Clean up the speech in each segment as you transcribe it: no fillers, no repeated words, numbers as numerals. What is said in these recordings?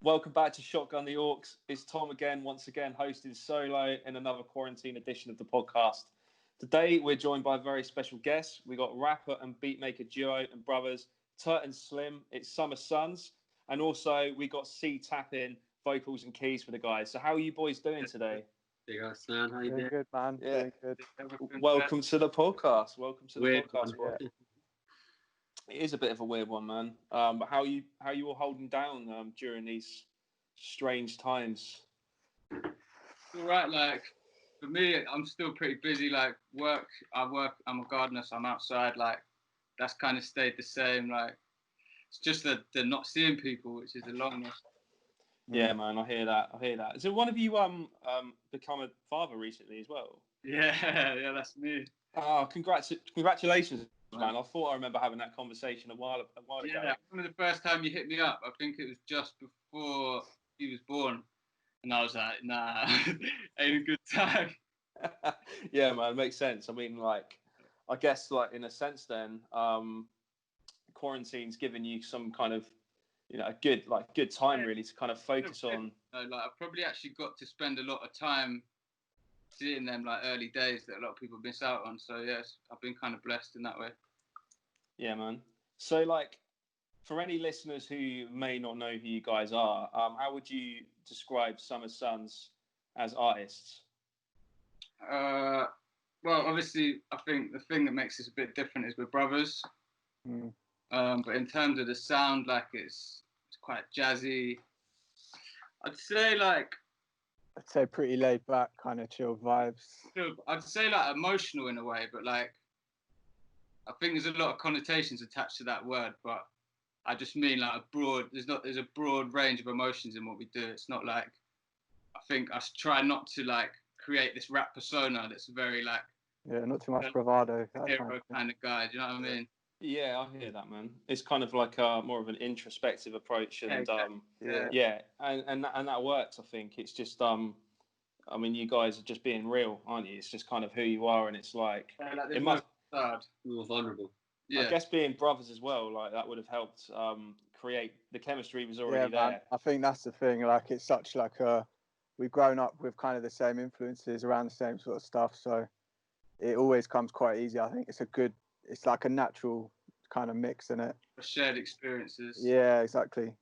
Welcome back to Shotgun the Orcs. It's Tom again, once again, hosting solo in another quarantine edition of the podcast. Today, we're joined by a very special guest. We got rapper and beatmaker duo and brothers, Turt and Slim. It's Summer Sons. And also, we got C Tappin, vocals and keys for the guys. So how are you boys doing today? Big ass man, how you doing? Good, man. Yeah. Doing good. Welcome to the podcast. Welcome to the Weird podcast, one, boy. It is a bit of a weird one, man. But how you all holding down during these strange times? All right, like for me, I'm still pretty busy. Like I'm a gardener, so I'm outside. Like that's kind of stayed the same. Like it's just that they're not seeing people, which is the longness. Yeah, man, I hear that. So one of you become a father recently as well? Yeah, that's me. Oh, congratulations, man. I thought I remember having that conversation a while ago. Yeah, I remember the first time you hit me up. I think it was just before he was born, and I was like, nah, ain't a good time. Yeah, man, it makes sense. I mean, like, I guess, like, in a sense then, quarantine's given you some kind of, a good time really to kind of focus on. Like, I probably actually got to spend a lot of time seeing them like early days that a lot of people miss out on. So yes, I've been kind of blessed in that way. Yeah, man. So like, for any listeners who may not know who you guys are, how would you describe Summer Sons as artists? Well, obviously, I think the thing that makes us a bit different is we're brothers. But in terms of the sound, like it's quite jazzy. I'd say pretty laid back, kind of chill vibes. I'd say like emotional in a way, but like I think there's a lot of connotations attached to that word, but I just mean like there's a broad range of emotions in what we do. It's not like, I think I try not to like create this rap persona that's very like, yeah, not too much bravado, hero kind of guy. Do you know what I mean? Yeah, I hear that, man. It's kind of like more of an introspective approach, and and that works. I think it's just I mean, you guys are just being real, aren't you? It's just kind of who you are, and it's like it must start more vulnerable. Yeah. I guess being brothers as well, like that would have helped create the chemistry was already there. Man, I think that's the thing. Like it's such like we've grown up with kind of the same influences around the same sort of stuff, so it always comes quite easy. I think it's like a natural kind of mix in it. Shared experiences. Yeah, exactly.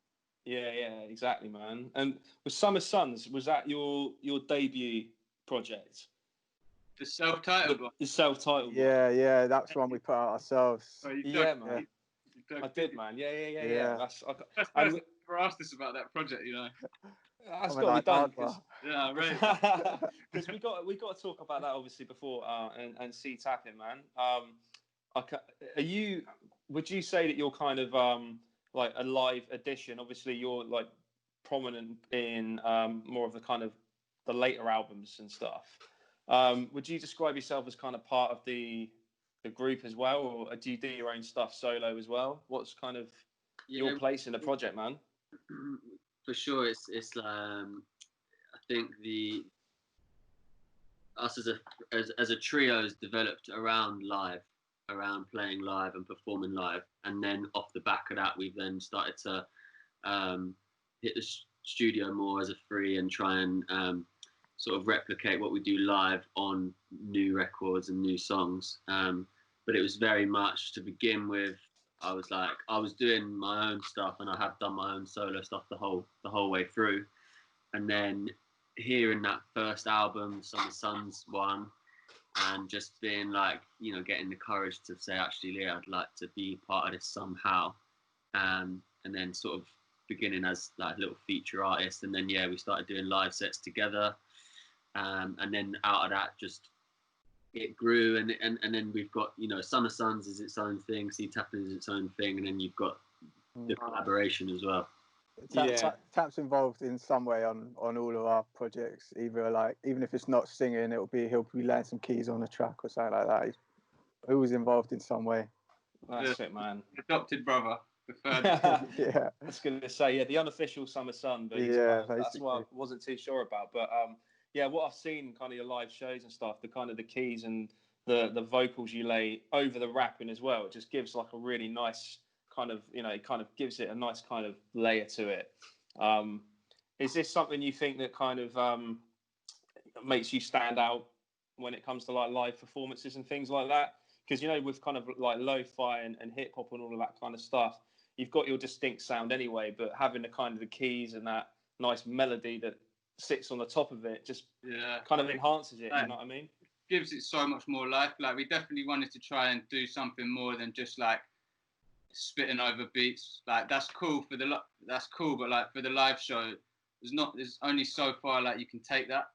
Yeah, exactly, man. And with Summer Sons, was that your debut project? The self-titled one? The self-titled one. Yeah, that's one we put out ourselves. Oh, man. I did, man. Yeah. I never asked us about that project, you know. That's got to be done. Yeah, right. Because we got to talk about that obviously before and C Tappin, man. Would you say that you're kind of like a live edition? Obviously, you're like prominent in more of the kind of the later albums and stuff. Would you describe yourself as kind of part of the group as well, or do you do your own stuff solo as well? What's kind of your place in the project, man? For sure, it's I think us as a trio is developed around playing live and performing live, and then off the back of that, we've then started to hit the studio more as a free and try and sort of replicate what we do live on new records and new songs. But it was very much to begin with. I was doing my own stuff, and I have done my own solo stuff the whole way through. And then hearing that first album, Summer Sons one, and just being like, getting the courage to say, actually, yeah, I'd like to be part of this somehow. And then sort of beginning as like a little feature artist. And then, we started doing live sets together. And then out of that, just it grew. And then we've got, Summer Sons is its own thing. C Tappin is its own thing. And then you've got the collaboration as well. Tap's involved in some way on all of our projects. Either like, even if it's not singing, he'll be laying some keys on the track or something like that. He's always involved in some way. That's it, man. Adopted brother. Yeah. I was going to say, the unofficial Summer Son, but that's what I wasn't too sure about. But what I've seen kind of your live shows and stuff, the kind of the keys and the vocals you lay over the rapping as well, it just gives like a really nice kind of, it kind of gives it a nice kind of layer to it. is this something you think that kind of makes you stand out when it comes to like live performances and things like that? Because, you know, with kind of like lo-fi and hip hop and all of that kind of stuff, you've got your distinct sound anyway, but having the kind of the keys and that nice melody that sits on the top of it just kind of enhances it. You know what I mean? Gives it so much more life. Like, we definitely wanted to try and do something more than just like spitting over beats. Like, that's cool, but like for the live show, there's only so far like you can take that.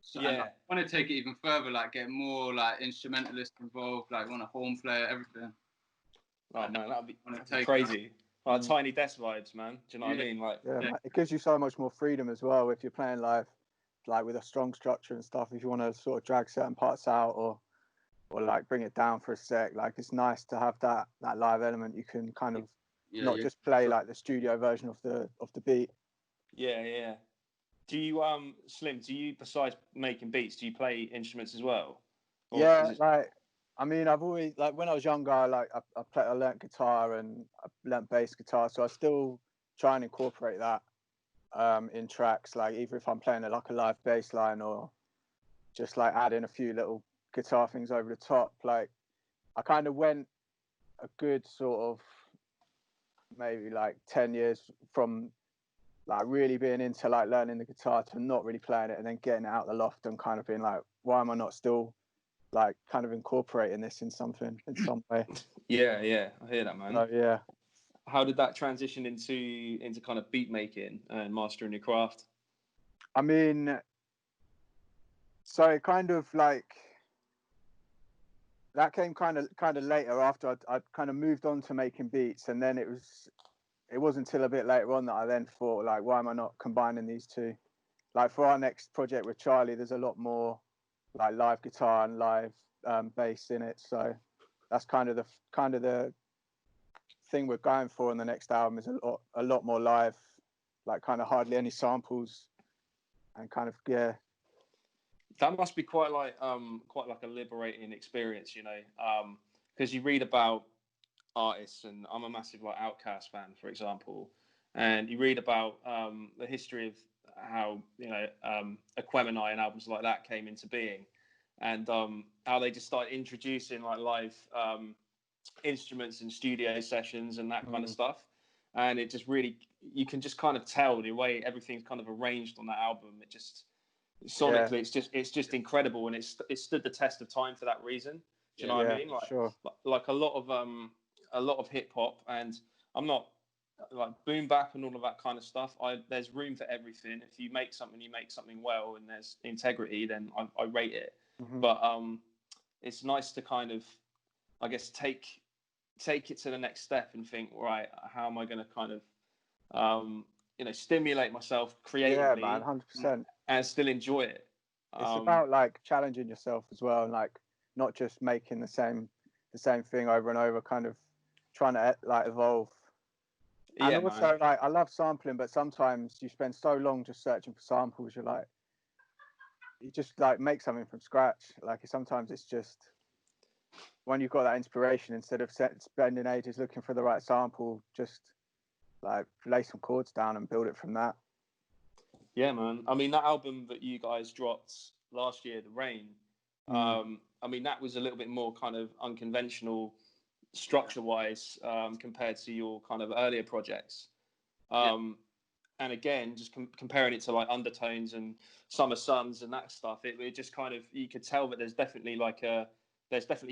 So I want to take it even further, like get more like instrumentalists involved, like want a horn player, everything. Oh man, that'd be crazy. Like Tiny Desk vibes, man. Do you know what I mean? Like, man, it gives you so much more freedom as well if you're playing live, like with a strong structure and stuff. If you want to sort of drag certain parts out or like bring it down for a sec, like it's nice to have that live element. You can kind of not just play like the studio version of the beat. Yeah. Do you Slim? Do you, besides making beats, do you play instruments as well? Or like I mean, I've always, like when I was younger, I learnt guitar and I learnt bass guitar, so I still try and incorporate that in tracks. Like either if I'm playing like a live bass line or just like adding a few little guitar things over the top. Like I kind of went a good sort of maybe like 10 years from like really being into like learning the guitar to not really playing it and then getting it out the loft and kind of being like, why am I not still like kind of incorporating this in some way? Yeah, I hear that, man. So, yeah. How did that transition into kind of beat making and mastering your craft? I mean, so it kind of like that came kind of later after I'd kind of moved on to making beats, and then it wasn't until a bit later on that I then thought, like, why am I not combining these two? Like for our next project with Charlie, there's a lot more like live guitar and live bass in it. So that's kind of the thing we're going for on the next album, is a lot more live, like kind of hardly any samples, and kind of That must be quite like a liberating experience, you know, because you read about artists, and I'm a massive like Outkast fan, for example, and you read about the history of how, you know, Aquemini and albums like that came into being, and how they just started introducing like live instruments and studio sessions and that kind of stuff, and it just really, you can just kind of tell the way everything's kind of arranged on that album. It just sonically, it's just incredible, and it's stood the test of time for that reason. Do you know what I mean? Like, sure. Like a lot of hip hop, and I'm not like boom bap and all of that kind of stuff. There's room for everything. If you make something well, and there's integrity, then I rate it. But it's nice to kind of, I guess, take it to the next step and think, right, how am I going to kind of you know, stimulate myself creatively, 100%, and still enjoy it. It's about like challenging yourself as well, and like not just making the same thing over and over, kind of trying to like evolve. And also, man, like I love sampling, but sometimes you spend so long just searching for samples, you just like make something from scratch. Like sometimes it's just when you've got that inspiration, instead of spending ages looking for the right sample, just like lay some chords down and build it from that. Yeah, man. I mean, that album that you guys dropped last year, The Rain, I mean, that was a little bit more kind of unconventional structure-wise compared to your kind of earlier projects. And again, just comparing it to like Undertones and Summer Suns and that stuff, it just kind of, you could tell that there's definitely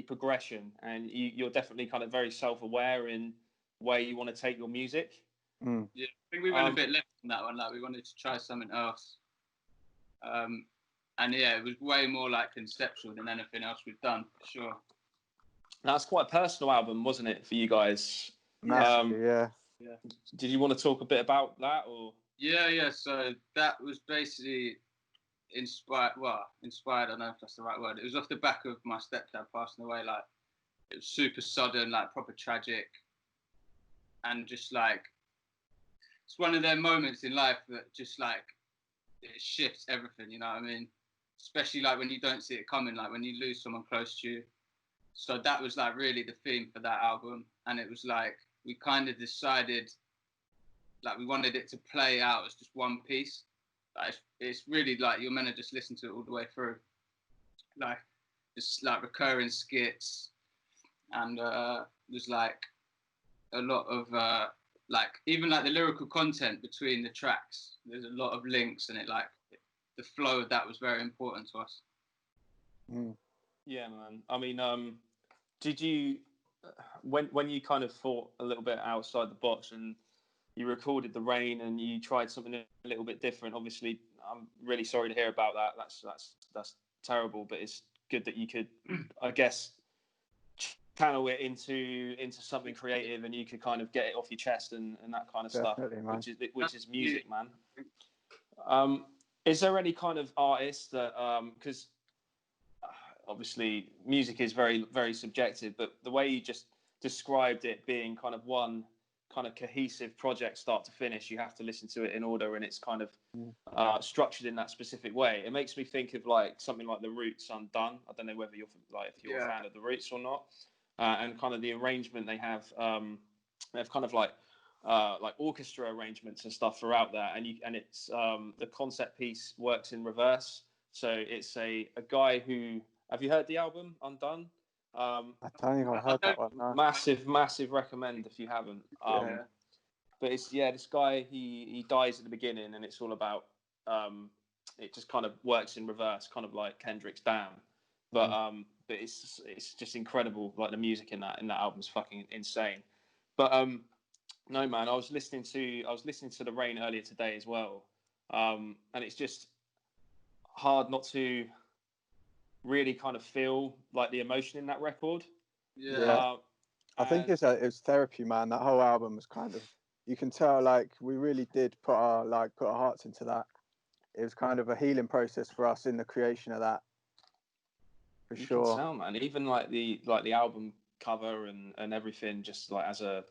progression, and you're definitely kind of very self-aware in where you want to take your music. Yeah, I think we went a bit left on that one. Like we wanted to try something else, and yeah, it was way more like conceptual than anything else we've done, for sure. That's quite a personal album, wasn't it, for you guys? Massively, yeah. Did you want to talk a bit about that, or? Yeah. So that was basically inspired. I don't know if that's the right word. It was off the back of my stepdad passing away. Like it was super sudden, like proper tragic, and just like it's one of their moments in life that just like it shifts everything. You know what I mean? Especially like when you don't see it coming, like when you lose someone close to you. So that was like really the theme for that album, and it was like we kind of decided like we wanted it to play out as just one piece. Like it's really like you're meant to just listen to it all the way through, like just like recurring skits, and there's like a lot of like even like the lyrical content between the tracks. There's a lot of links, and the flow of that was very important to us. Yeah, man. I mean, did you when you kind of thought a little bit outside the box and you recorded The Rain and you tried something a little bit different? Obviously, I'm really sorry to hear about that. That's terrible, but it's good that you could, I guess, channel it into something creative, and you could kind of get it off your chest and that kind of Definitely, stuff, man. which is music, man. Is there any kind of artist that because obviously music is very, very subjective, but the way you just described it being kind of one kind of cohesive project start to finish, you have to listen to it in order, and it's kind of structured in that specific way. It makes me think of like something like The Roots, Undone. I don't know whether you're like if you're a fan of The Roots or not, and kind of the arrangement they have kind of like orchestra arrangements and stuff throughout that, and it's the concept piece works in reverse. So it's a guy who, have you heard the album Undone? I don't think I've heard that one. No. Massive recommend if you haven't. But it's this guy, he dies at the beginning, and it's all about it just kind of works in reverse, kind of like Kendrick's Damn. But it's just incredible. Like the music in that album is fucking insane. But no, man, I was listening to The Rain earlier today as well, and it's just hard not to really kind of feel like the emotion in that record. I think it was therapy, man. That whole album was kind of, you can tell like we really did put our hearts into that. It was kind of a healing process for us in the creation of that, for you sure. Can tell, man. Even like the album cover and everything, just like as a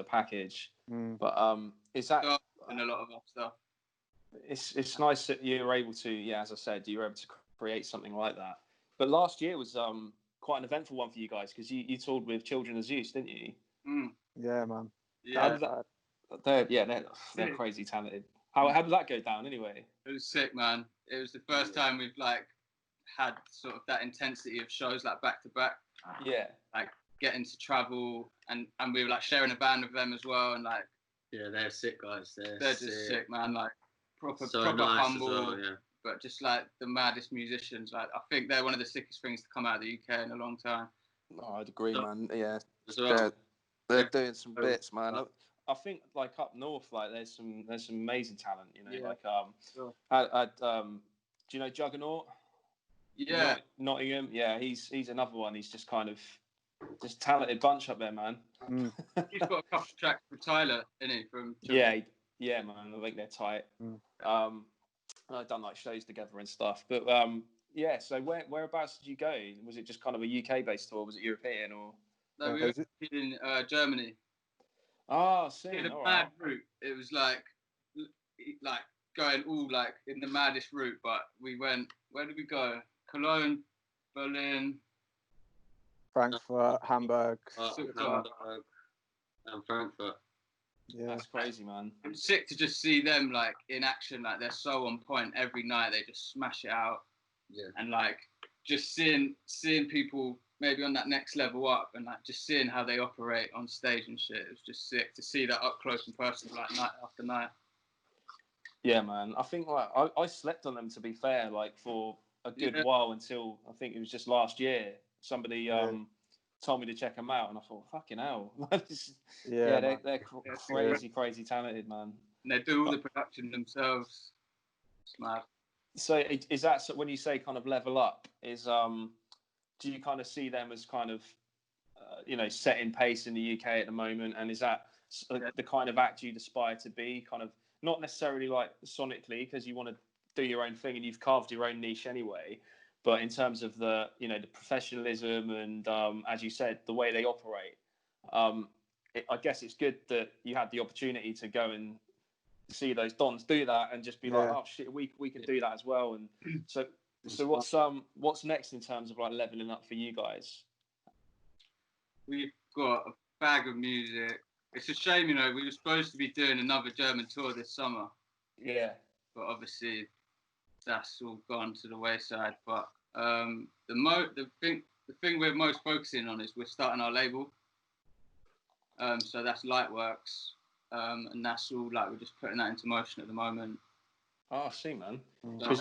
package. But is that and a lot of our stuff? It's nice that you were able to, as I said, you were able to create something like that. But last year was quite an eventful one for you guys, because you toured with Children of Zeus, didn't you? Yeah, man. Yeah, they're crazy talented. How did that go down anyway? It was sick, man. It was the first time we've like had sort of that intensity of shows like back to back. Yeah. Like getting to travel, and we were like sharing a band with them as well, and like they're sick guys. They're just sick, man. Like proper nice humble, well, but just like the maddest musicians. Like I think they're one of the sickest things to come out of the UK in a long time. Oh, I'd agree, man. Yeah, well. they're doing some bits, man. I think like up north, like there's some amazing talent. You know, like do you know Juggernaut? Yeah, Nottingham. Yeah, he's another one. He's just kind of just talented bunch up there, man. He's got a couple of tracks with Tyler, isn't he? From yeah, man. I think they're tight. I've done like shows together and stuff, but so whereabouts did you go? Was it just kind of a UK based tour? Was it European or? No, we were in Germany. Oh, sick. In a mad route. It was like going all like in the maddest route, but we went. Where did we go? Cologne, Berlin, Frankfurt, Hamburg, and Frankfurt. Yeah, that's crazy, man. It's sick to just see them like in action. Like they're so on point every night. They just smash it out. Yeah. And like just seeing people maybe on that next level up, and like just seeing how they operate on stage and shit. It was just sick to see that up close and personal, like night after night. Yeah, man. I think like I slept on them, to be fair, like for a good while, until I think it was just last year. Somebody told me to check them out, and I thought, fucking hell. They're crazy talented, man. And they do all the production themselves. It's mad. So is that, when you say kind of level up, is do you kind of see them as kind of setting pace in the UK at the moment, and is that the kind of act you'd aspire to be, kind of not necessarily like sonically, because you want to do your own thing and you've carved your own niche anyway, but in terms of the the professionalism and as you said, the way they operate, I guess it's good that you had the opportunity to go and see those dons do that and just be like, oh shit, we can do that as well. And so what's next in terms of like leveling up for you guys? We've got a bag of music. It's a shame, you know, we were supposed to be doing another German tour this summer, Yeah. but obviously that's all gone to the wayside. But the thing we're most focusing on is we're starting our label. So that's Lightworks, and that's all like we're just putting that into motion at the moment. Oh, I see, man. So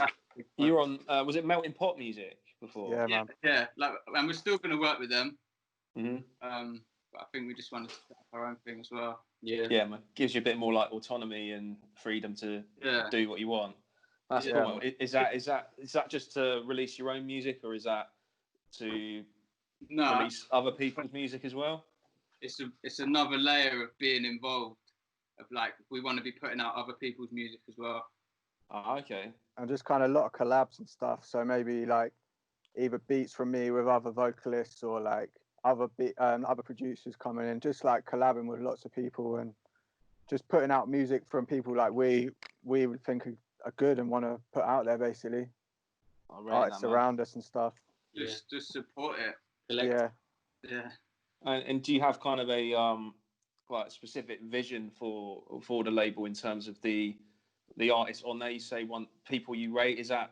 You were on, was it Melting Pot Music before? Yeah, man. Yeah, like, and we're still going to work with them. Mm-hmm. But I think we just want to set up our own thing as well. Yeah, man. Gives you a bit more like autonomy and freedom to do what you want. That's cool. Man. Is that just to release your own music, or is that to release other people's music as well? It's another layer of being involved. Of like, we want to be putting out other people's music as well. Oh, okay. And just kind of a lot of collabs and stuff. So maybe like either beats from me with other vocalists, or like other producers coming in, just like collabing with lots of people and just putting out music from people like we would think are good and want to put out there, basically. Artists around us and stuff. Just support it. Yeah. And do you have kind of a like specific vision for the label in terms of the artists on there? You say want people you rate. Is that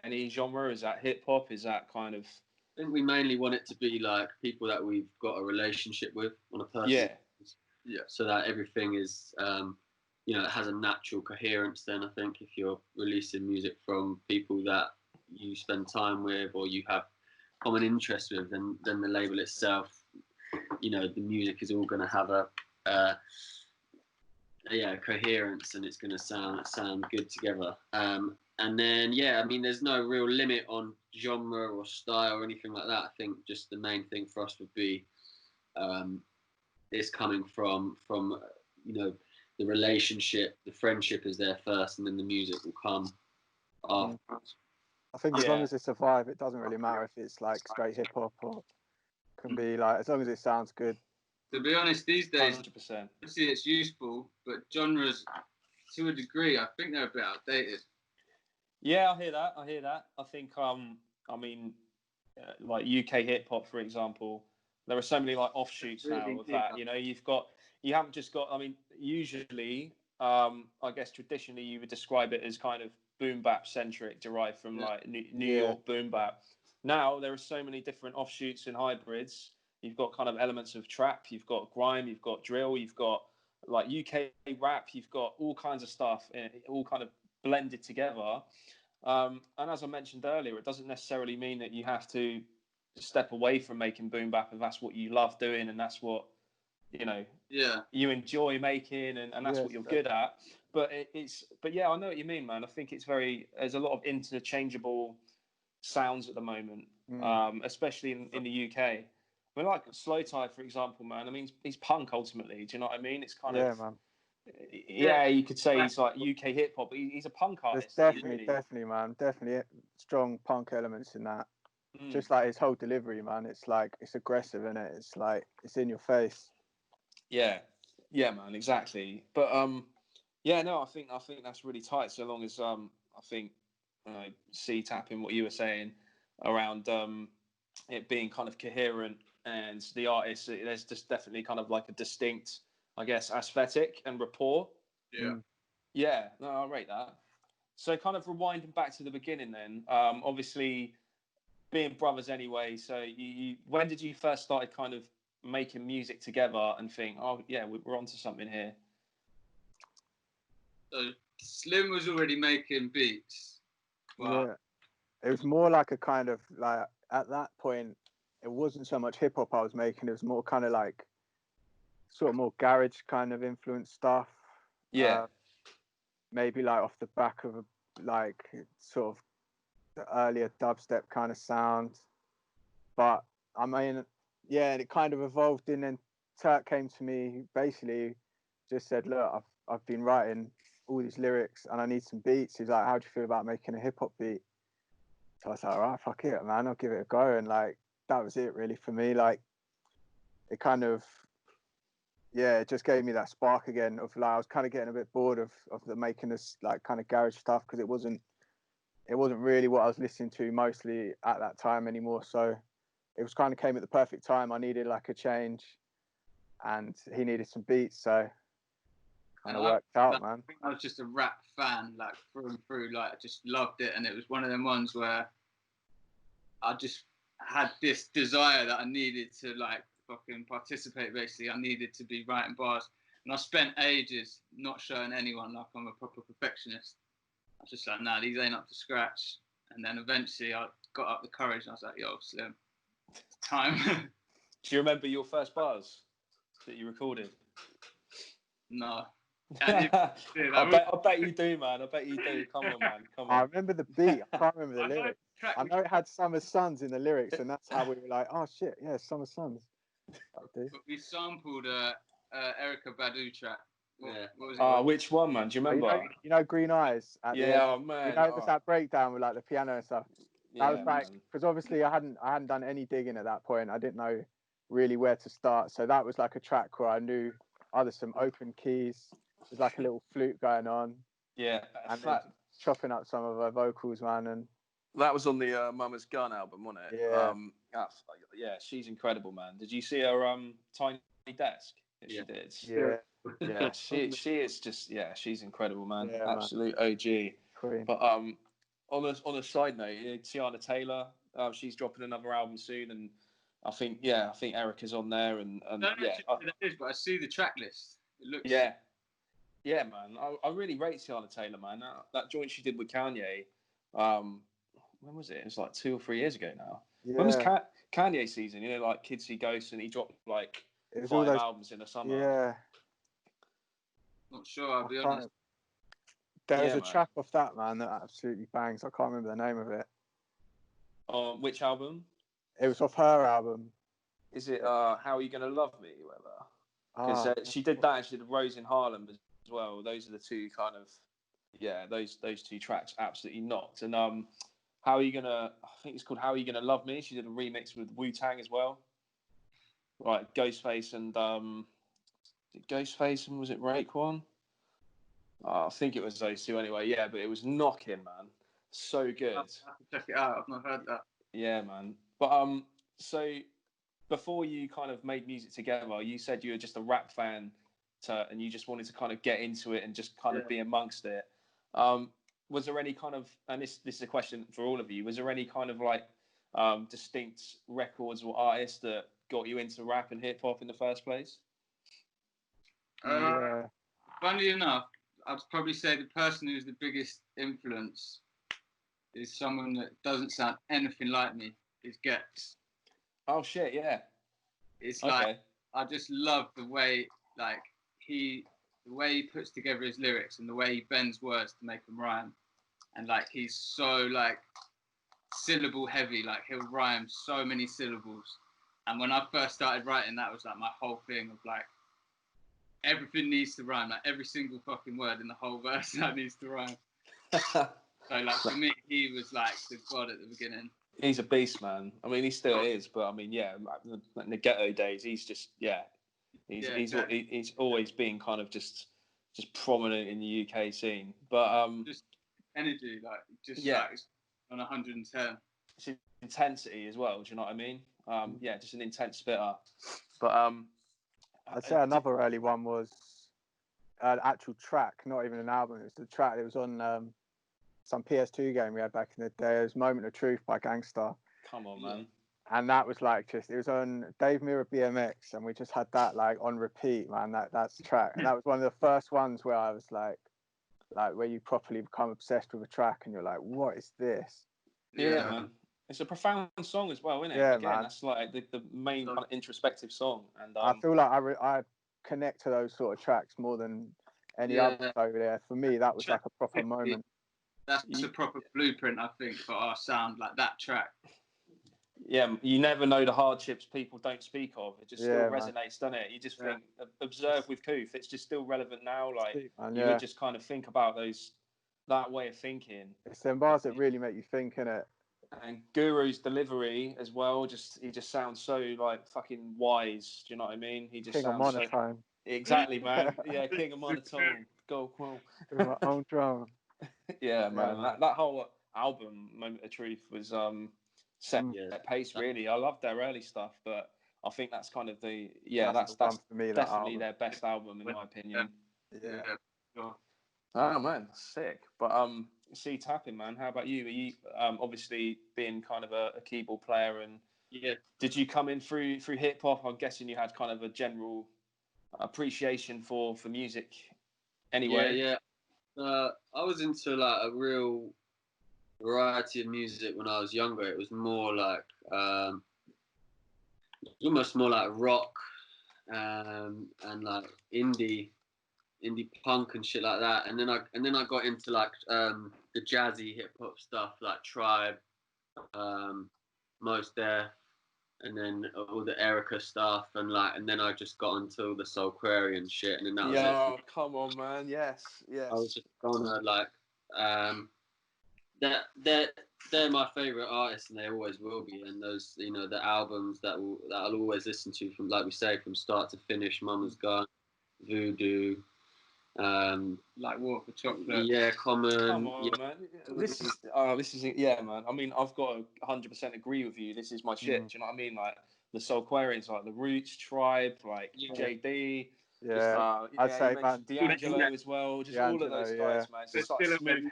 any genre? Is that hip hop? Is that kind of? I think we mainly want it to be like people that we've got a relationship with on a personal. Yeah. So that everything is, it has a natural coherence. Then I think if you're releasing music from people that you spend time with or you have common interest with, then the label itself, the music is all going to have a coherence, and it's going to sound good together. And then, there's no real limit on genre or style or anything like that. I think just the main thing for us would be it's coming from the relationship, the friendship is there first, and then the music will come afterwards. I think as long as it's a vibe, it doesn't really matter if it's like straight hip hop or can be like, as long as it sounds good. To be honest, these days, 100%. Obviously it's useful, but genres, to a degree, I think they're a bit outdated. Yeah, I hear that. I think, like UK hip hop, for example, there are so many like offshoots now of that. You haven't just got. Usually, I guess traditionally you would describe it as kind of boom bap centric, derived from like New York boom bap. Now there are so many different offshoots and hybrids. You've got kind of elements of trap, you've got grime, you've got drill, you've got like UK rap, you've got all kinds of stuff, all kind of blended together. And as I mentioned earlier, it doesn't necessarily mean that you have to step away from making boom bap if that's what you love doing and that's what you enjoy making and that's what you're good at. But I know what you mean, man. I think there's a lot of interchangeable sounds at the moment, especially in the UK. I mean, like Slow Tie, for example, man. I mean, he's punk ultimately. Do you know what I mean? It's kind of man. Yeah, you could say he's like UK hip hop, but he's a punk artist. There's definitely, man. Definitely strong punk elements in that. Just like his whole delivery, man. It's like it's aggressive, isn't it? It's like it's in your face. Yeah, man. Exactly. But I think that's really tight. So long as I think C Tappin, what you were saying around it being kind of coherent and the artist, there's just definitely kind of like a distinct, I guess, aesthetic and rapport. Yeah, no, I rate that. So kind of rewinding back to the beginning then, obviously being brothers anyway, so you when did you first started kind of making music together and think, oh yeah, we're onto something here? So Slim was already making beats. Wow. Yeah. It was more like a kind of like, at that point, it wasn't so much hip hop I was making, it was more kind of like sort of more garage kind of influence stuff. Yeah. Maybe like off the back of like sort of the earlier dubstep kind of sound. But I mean, yeah, and it kind of evolved, and then Turt came to me, basically just said, look, I've been writing all these lyrics and I need some beats. He's like, how do you feel about making a hip hop beat? So I was like, all right, fuck it, man, I'll give it a go. And like, that was it really for me. Like, it kind of, it just gave me that spark again of like, I was kind of getting a bit bored of the making this like kind of garage stuff, because it wasn't really what I was listening to mostly at that time anymore. So it was kind of came at the perfect time. I needed like a change. and he needed some beats, so kind of worked out, man. I was just a rap fan, like through and through. Like I just loved it, and it was one of them ones where I just had this desire that I needed to like fucking participate. Basically, I needed to be writing bars, and I spent ages not showing anyone like I'm a proper perfectionist. I was just like, nah, these ain't up to scratch. And then eventually I got up the courage, and I was like, yo, Slim, it's time. Do you remember your first bars that you recorded? No. I bet you do, man. I bet you do. Come on, man. Come on. I remember the beat. I can't remember the lyrics. I know it had Summer Suns in the lyrics, and that's how we were like, oh shit, yeah, Summer Suns. But we sampled Erykah Badu track. What was it? Which one, man? Do you remember? You know Green Eyes? Yeah, oh, man. You know, there's that breakdown with like the piano and stuff. Yeah, I was like, because obviously I hadn't done any digging at that point. I didn't know really where to start. So that was like a track where I knew there's some open keys. There's like a little flute going on. Yeah, and chopping up some of her vocals, man. And that was on the Mama's Gun album, wasn't it? Yeah. Yeah, she's incredible, man. Did you see her tiny desk that she did? Yeah, she is just she's incredible, man. Yeah, absolute OG. Queen. But on a side note, Tiana Taylor, she's dropping another album soon, and I think Erykah's on there, and I don't know who that is, but I see the track list. It looks yeah, man. I really rate Tiana Taylor, man. That joint she did with Kanye, when was it? It was like 2 or 3 years ago now. Yeah. When was Kanye season? You know, like Kids See Ghosts, and he dropped like 5 albums in the summer. Yeah. Not sure, I'll be honest. There's a track off that, man, that absolutely bangs. I can't remember the name of it. Which album? It was off her album. Is it How Are You Gonna Love Me? Because she did that, and she did Rose in Harlem as well. Those are the two kind of, those two tracks absolutely knocked. And How Are You Gonna, I think it's called How Are You Gonna Love Me. She did a remix with Wu-Tang as well. Right, Ghostface and was it Raekwon? I think it was those two anyway. Yeah, but it was knocking, man. So good. I'll have to check it out. I've not heard that. Yeah, man. But so before you kind of made music together, you said you were just a rap fan, and you just wanted to kind of get into it and just kind of be amongst it. Was there any kind of, and this is a question for all of you, was there any kind of like distinct records or artists that got you into rap and hip hop in the first place? Funny enough, I'd probably say the person who's the biggest influence is someone that doesn't sound anything like me. Is Gets. Oh shit, yeah. It's like I just love the way he puts together his lyrics and the way he bends words to make them rhyme, and like he's so like syllable heavy. Like he'll rhyme so many syllables. And when I first started writing, that was like my whole thing of like, everything needs to rhyme. Like every single fucking word in the whole verse that needs to rhyme. So like for me, he was like the god at the beginning. He's a beast, man. I mean, he still is, but I mean, in the ghetto days, he's just he's always been kind of just prominent in the UK scene. But just energy, like on 110. It's intensity as well. Do you know what I mean? Just an intense spitter. But I'd say another early one was an actual track, not even an album. It was the track that was on some PS2 game we had back in the day. It was Moment of Truth by Gangstar. Come on, man. And that was like it was on Dave Mirra BMX, and we just had that like on repeat, man. That's the track. And that was one of the first ones where I was like where you properly become obsessed with a track and you're like, what is this? Yeah, man. It's a profound song as well, isn't it? Yeah, Again, man. That's like the main kind of introspective song. And I feel like I connect to those sort of tracks more than any others over there. For me, that was like a proper moment. That's a proper blueprint, I think, for our sound, like that track. Yeah, you never know the hardships people don't speak of. It just still resonates, doesn't it? You just think, observe with Koof, it's just still relevant now. Like, you would just kind of think about that way of thinking. It's them bars that really make you think, innit? And Guru's delivery as well, he just sounds so like fucking wise. Do you know what I mean? He just King sounds of monotone. Exactly, man. Yeah, King of monotone. Go, well. With my own drum. Yeah, man. That whole album, Moment of Truth, was set pace really. I loved their early stuff, but I think that's kind of the that's that's for me, definitely their best album in my opinion. Yeah. Sure. Oh man, sick. But C Tappin, man, how about you? Are you obviously being kind of a keyboard player, and Yeah. did you come in through hip hop? I'm guessing you had kind of a general appreciation for music anyway. Yeah. I was into like a real variety of music when I was younger. It was more like almost more like rock and like indie punk and shit like that. And then I got into like the jazzy hip hop stuff like Tribe, Mos Def, and then all the Erica stuff, and then I just got onto the Soulquarians shit, and then that was it. Come on, man. Yes. I was just gonna like they're my favorite artists, and they always will be. And those, you know, the albums that I'll always listen to from, like we say, from start to finish. Mama's Gun, Voodoo, Like War for Chocolate. yeah, Common. Come on, man. This is yeah, man. I mean, I've got to 100% agree with you. This is my shit. Do you know what I mean? Like the Soulquarians, like the Roots, Tribe, like JD. Yeah, I'd say, man, D'Angelo as well. Just all of those guys, man. It's just like smooth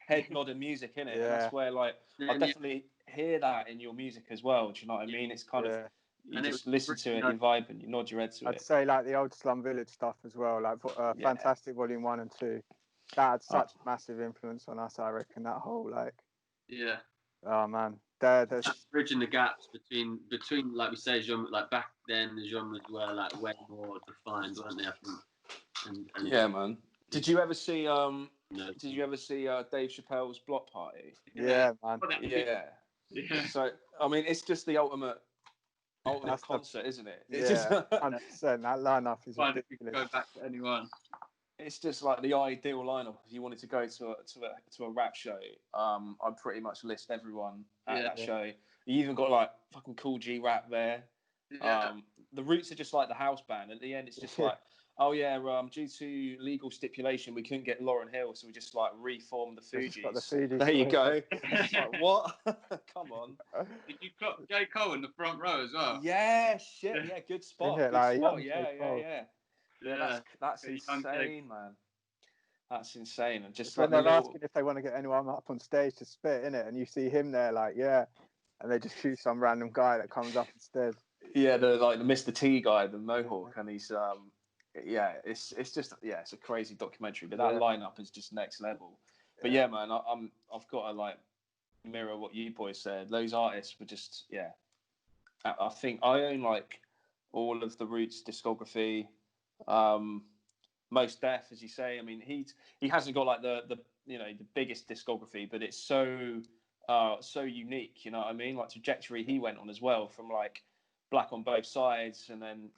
head nodding music, innit? And that's where, like, I definitely hear that in your music as well. Do you know what I mean? It's kind of, you just listen to it, you vibe, and you nod your head to it. I'd say like the old Slum Village stuff as well, like Fantastic Volume 1 and 2. That had such massive influence on us, I reckon. That whole oh man, they're bridging the gaps between like we say genre, like back then the genres were like way more defined, weren't they? I think. And yeah, man. Did you ever see Dave Chappelle's Block Party? Yeah, man. Yeah. So I mean, it's just the ultimate concert, isn't it? It's just 100%. That lineup is ridiculous. You can go back to anyone. It's just like the ideal lineup. If you wanted to go to a rap show, I'd pretty much list everyone at that show. You even got like fucking Cool G Rap there. The Roots are just like the house band. At the end, it's just like, due to legal stipulation, we couldn't get Lauryn Hill, so we just like reformed the Fugees. There you go. Like, what? Come on. Did you clock J. Cole in the front row as well? Yeah, shit. Yeah, good spot. Good spot. Yeah. That's insane, man. That's insane. And just when they're asking if they want to get anyone up on stage to spit in it, and you see him there, like, and they just shoot some random guy that comes up instead. Yeah, the Mr. T guy, the Mohawk, and he's it's just it's a crazy documentary. But that lineup is just next level. But yeah, man, I've got to like mirror what you boys said. Those artists were just I think I own like all of the Roots discography. Mos Def, as you say. I mean, he hasn't got like the biggest discography, but it's so unique. You know what I mean? Like trajectory he went on as well, from like Black on Both Sides, and then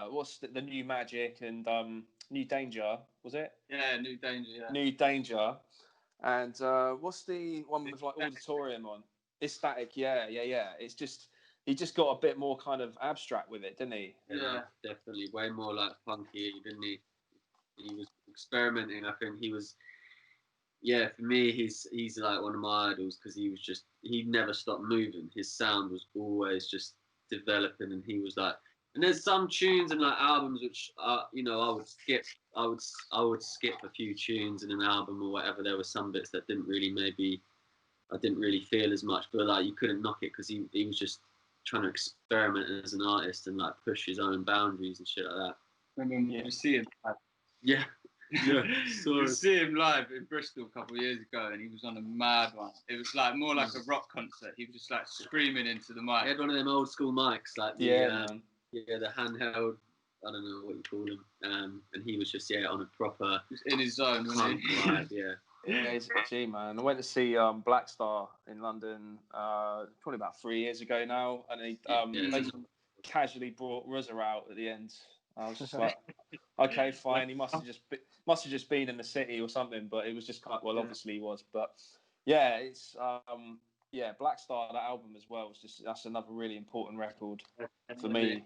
what's the New Magic and New Danger, was it? Yeah, New Danger. Yeah. New Danger, and what's the one with like Auditorium on? It's Static. Yeah. It's just. He just got a bit more kind of abstract with it, didn't he? Yeah, definitely. Way more like funky, didn't he? He was experimenting. I think he was. Yeah, for me, he's like one of my idols, because he never stopped moving. His sound was always just developing, and he was like. And there's some tunes and like albums which I would skip. I would skip a few tunes in an album or whatever. There were some bits that I didn't really feel as much, but like you couldn't knock it, because he was just trying to experiment as an artist and like push his own boundaries and shit like that. Remember you see him? Yeah. You see him live in Bristol a couple of years ago, and he was on a mad one. It was like more like a rock concert. He was just like screaming into the mic. He had one of them old school mics, like the handheld. I don't know what you call them. And he was just on a proper. He was in his zone, wasn't he? Vibe, yeah. Yeah, he's a G, man. I went to see Black Star in London probably about 3 years ago now, and they casually brought Ruzza out at the end. I was just like, okay, fine. He must have just been in the city or something, but it was just kind of, obviously he was, but yeah, it's Black Star, that album as well, that's another really important record for me.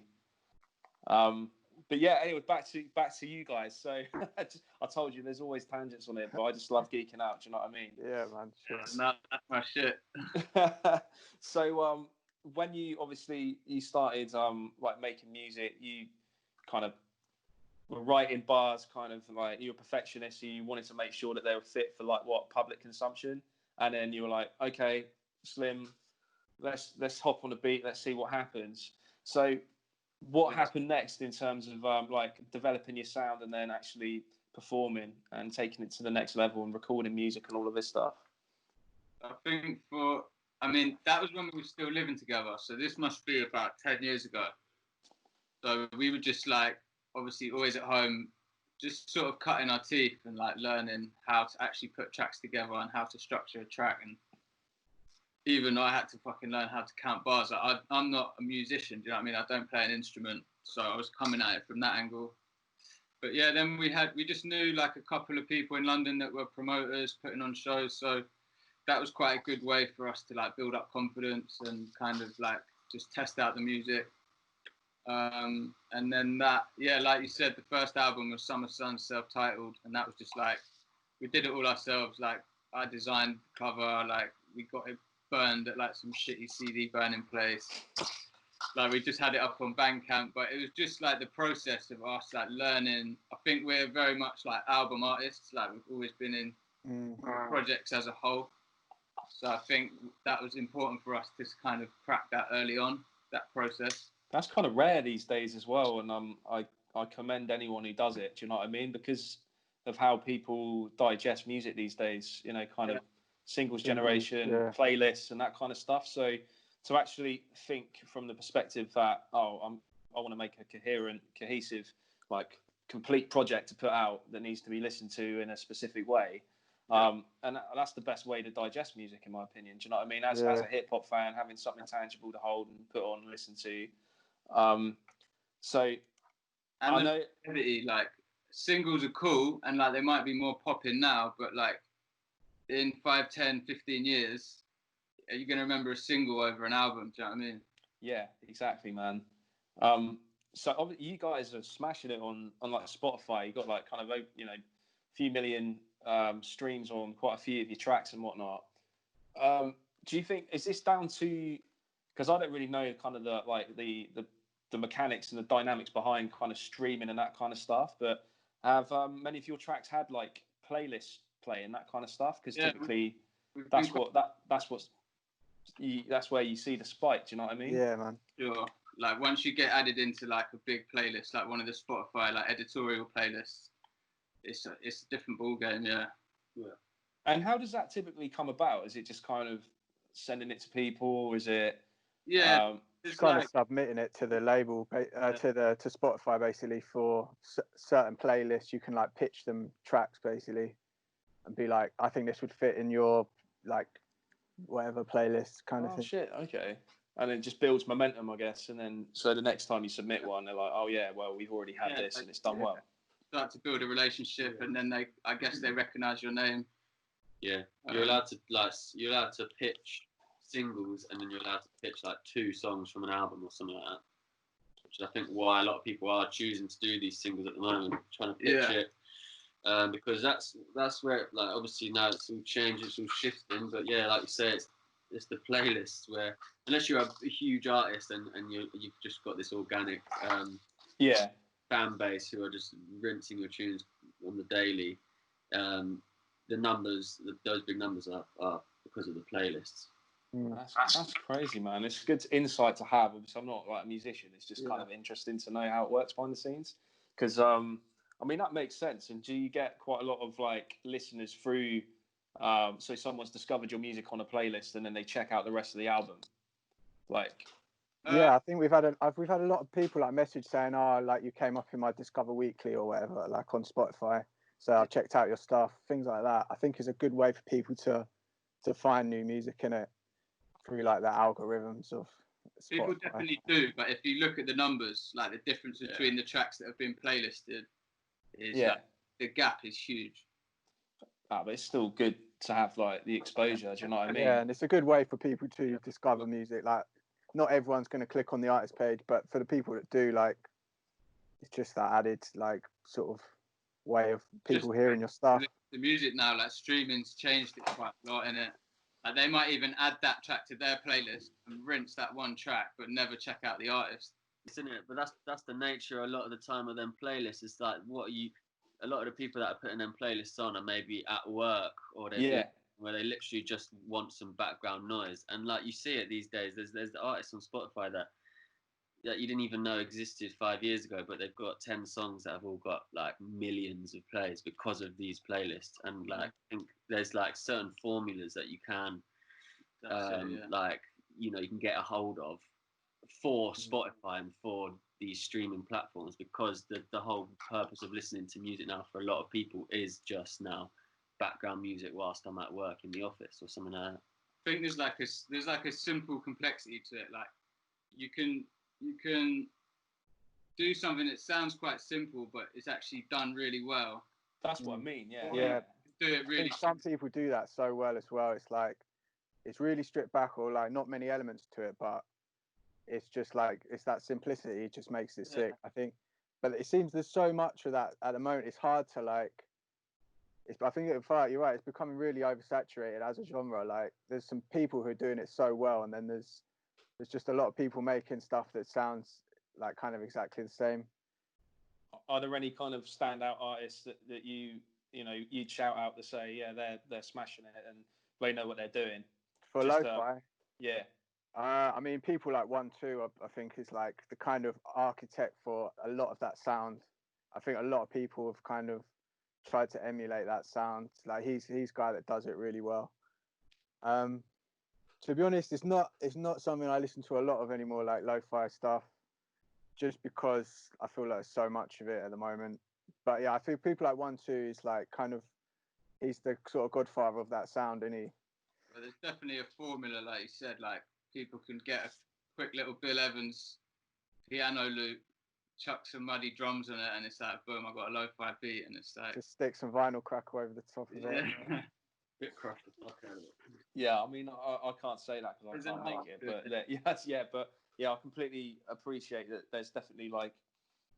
But yeah, anyway, back to you guys. So I told you there's always tangents on it, but I just love geeking out. Do you know what I mean? Yeah, man. Sure. No, that's my shit. So when you obviously you started like making music, you kind of were writing bars, kind of like you're a perfectionist, so you wanted to make sure that they were fit for like what public consumption, and then you were like, okay, Slim, let's hop on a beat, let's see what happens. So what happened next in terms of like developing your sound and then actually performing and taking it to the next level and recording music and all of this stuff? I think that was when we were still living together. So this must be about 10 years ago. So we were just like, obviously always at home, just sort of cutting our teeth and like learning how to actually put tracks together and how to structure a track. And even I had to fucking learn how to count bars. Like, I'm not a musician, do you know what I mean? I don't play an instrument. So I was coming at it from that angle. But yeah, then we just knew like a couple of people in London that were promoters putting on shows. So that was quite a good way for us to like build up confidence and kind of like just test out the music. And then that, yeah, like you said, the first album was Summer Sun, self-titled, and that was just like, we did it all ourselves. Like I designed the cover, like we got it burned at like some shitty CD burning place. Like we just had it up on Bandcamp, but it was just like the process of us like learning. I think we're very much like album artists. Like we've always been in projects as a whole. So I think that was important for us to kind of crack that early on, that process. That's kind of rare these days as well, and I commend anyone who does it. Do you know what I mean? Because of how people digest music these days, you know, kind of singles generation, playlists, and that kind of stuff. So to actually think from the perspective that I want to make a coherent, cohesive, like complete project to put out that needs to be listened to in a specific way. And that's the best way to digest music, in my opinion. Do you know what I mean? As a hip hop fan, having something tangible to hold and put on and listen to. So and I know, like singles are cool and like they might be more popping now, but like in 5, 10, 15 years, are you going to remember a single over an album? Do you know what I mean? Yeah, exactly, man. So you guys are smashing it on like Spotify. You got like kind of, you know, a few million streams on quite a few of your tracks and whatnot. Do you think, is this down to, because I don't really know kind of the mechanics and the dynamics behind kind of streaming and that kind of stuff, but have many of your tracks had like playlists play and that kind of stuff? Because typically that's where you see the spike. Do you know what I mean? Yeah, man. Sure. Like once you get added into like a big playlist, like one of the Spotify like editorial playlists, it's a different ball game. Yeah. And how does that typically come about? Is it just kind of sending it to people, or is it? It's kind of submitting it to the label, to Spotify basically for certain playlists. You can like pitch them tracks basically, and be like, I think this would fit in your like whatever playlist kind of thing. Shit, okay. And it just builds momentum, I guess. And then so the next time you submit one, they're like, oh yeah, well we've already had this and it's done well. Start to build a relationship, and then I guess they recognise your name. Yeah, you're allowed to pitch singles, and then you're allowed to pitch like 2 songs from an album or something like that, which is I think why a lot of people are choosing to do these singles at the moment, trying to pitch it, because that's where like obviously now it's all changed, it's all shifting, but yeah, like you say, it's the playlists where unless you're a huge artist and you've just got this organic fan base who are just rinsing your tunes on the daily, the numbers, those big numbers are because of the playlists. That's crazy, man. It's good insight to have. Obviously, I'm not like a musician. It's just kind of interesting to know how it works behind the scenes. Because I mean that makes sense. And do you get quite a lot of like listeners through? So someone's discovered your music on a playlist and then they check out the rest of the album. Like, I think we've had a lot of people like message saying, "Oh, like you came up in my Discover Weekly or whatever, like on Spotify. So I've checked out your stuff." Things like that. I think is a good way for people to find new music in it through like the algorithms of Spotify. People definitely do, but if you look at the numbers, like the difference between the tracks that have been playlisted is like, the gap is huge. But it's still good to have like the exposure. Do you know what I mean? Yeah, and it's a good way for people to discover music. Like, not everyone's going to click on the artist page, but for the people that do, like, it's just that added like sort of way of people hearing your stuff. The music now, like streaming's changed it quite a lot, innit? Like they might even add that track to their playlist and rinse that one track, but never check out the artist. Isn't it? But that's the nature a lot of the time of them playlists. It's like a lot of the people that are putting them playlists on are maybe at work or they're where they literally just want some background noise. And like you see it these days, there's the artists on Spotify that you didn't even know existed 5 years ago, but they've got 10 songs that have all got like millions of plays because of these playlists. And like I think there's like certain formulas that you can like, you know, you can get a hold of for Spotify and for these streaming platforms, because the whole purpose of listening to music now for a lot of people is just now background music whilst I'm at work in the office or something like that. I think there's like a simple complexity to it. Like you can do something that sounds quite simple, but it's actually done really well. That's what I mean. Yeah. Yeah. Do it really. Some people do that so well as well. It's like it's really stripped back, or like not many elements to it, but it's just like it's that simplicity just makes it sick, I think. But it seems there's so much of that at the moment. It's hard to like. I think you're right. It's becoming really oversaturated as a genre. Like there's some people who are doing it so well, and then there's just a lot of people making stuff that sounds like kind of exactly the same. Are there any kind of standout artists that you'd shout out to say, yeah, they're smashing it and they know what they're doing? For lo-fi? Yeah. I mean, people like 1-2, I think, is like the kind of architect for a lot of that sound. I think a lot of people have kind of tried to emulate that sound. Like he's a guy that does it really well. To be honest, it's not something I listen to a lot of anymore, like lo-fi stuff, just because I feel like there's so much of it at the moment. But yeah, I think people like 1-2 is like kind of, he's the sort of godfather of that sound, isn't he? But there's definitely a formula, like you said, like people can get a quick little Bill Evans piano loop, chuck some muddy drums on it, and it's like, boom, I got a lo-fi beat, and it's like... Just stick some vinyl crackle over the top of it. Bit crush the fuck out of it. Yeah, I mean, I can't say that because I can't make it, but I completely appreciate that. There's definitely like,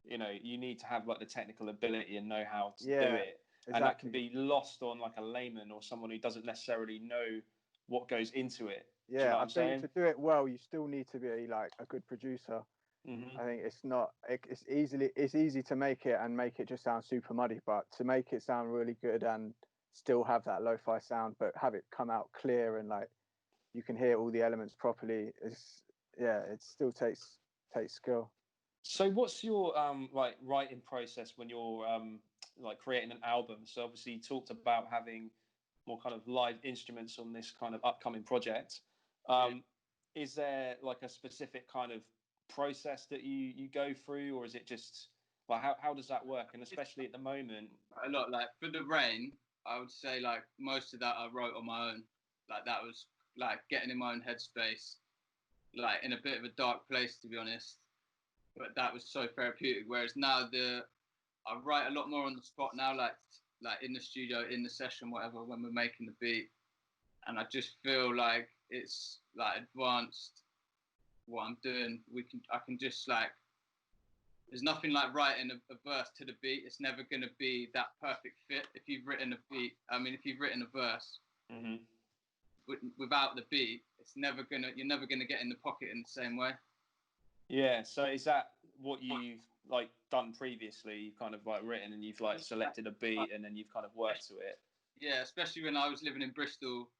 you know, you need to have like the technical ability and know how to do it, exactly. And that can be lost on like a layman or someone who doesn't necessarily know what goes into it. Yeah, you know I think to do it well, you still need to be like a good producer. I think it's easy to make it and make it just sound super muddy, but to make it sound really good and still have that lo-fi sound, but have it come out clear and like you can hear all the elements properly, it still takes skill. So what's your like writing process when you're like creating an album? So obviously you talked about having more kind of live instruments on this kind of upcoming project. Is there like a specific kind of process that you go through, or is it just like how does that work? And especially at the moment, a lot, like for the Rain, I would say like most of that I wrote on my own. Like that was like getting in my own headspace, like in a bit of a dark place, to be honest. But that was so therapeutic. Whereas now I write a lot more on the spot now, like in the studio, in the session, whatever, when we're making the beat. And I just feel like it's like advanced what I'm doing. I can just like, there's nothing like writing a verse to the beat. It's never going to be that perfect fit. If you've written a verse without the beat, you're never gonna get in the pocket in the same way. Yeah. So is that what you've like done previously? You've kind of like written and you've like selected a beat and then you've kind of worked to it. Yeah, especially when I was living in Bristol.